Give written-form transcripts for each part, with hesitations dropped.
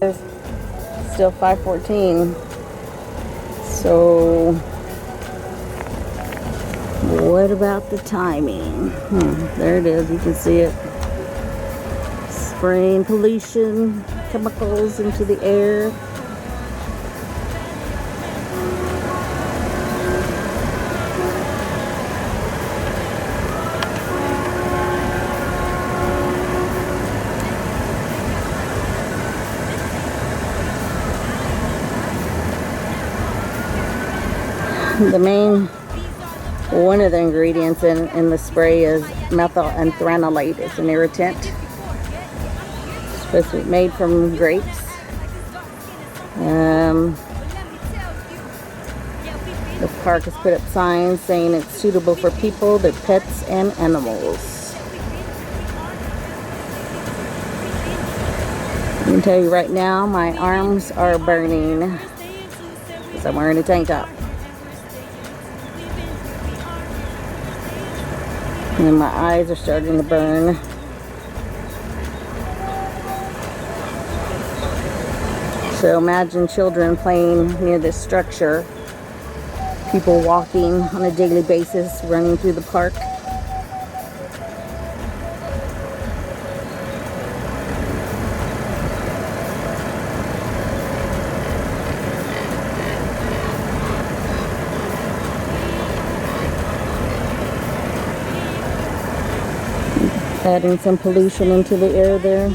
It's still 5:14. So what about the timing? There it is. You can see it. Spraying pollution chemicals into the air. One of the ingredients in the spray is methyl anthranilate. It's an irritant. It's supposed to be made from grapes. The park has put up signs saying it's suitable for people, their pets, and animals. I can tell you right now, my arms are burning because I'm wearing a tank top. And my eyes are starting to burn. So imagine children playing near this structure, people walking on a daily basis, running through the park. Adding some pollution into the air there.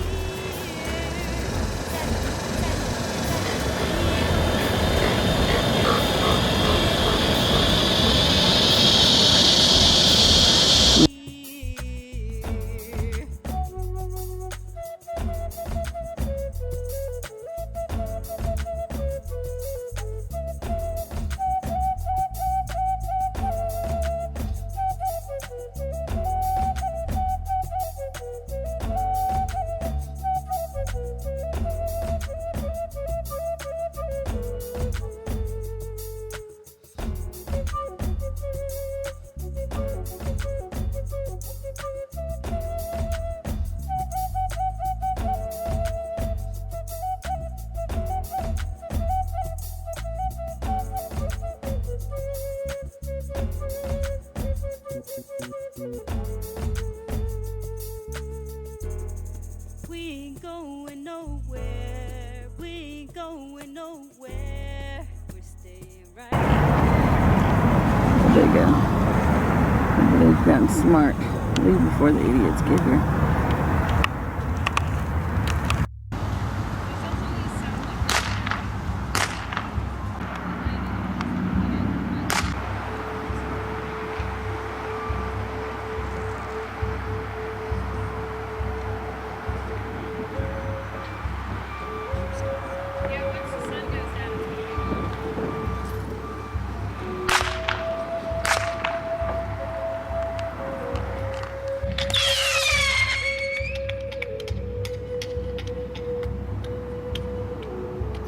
We ain't going nowhere. We ain't going nowhere. We're staying right here. There you go. Everybody's gotten smart. Leave before the idiots get here.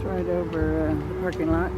Right over the parking lot.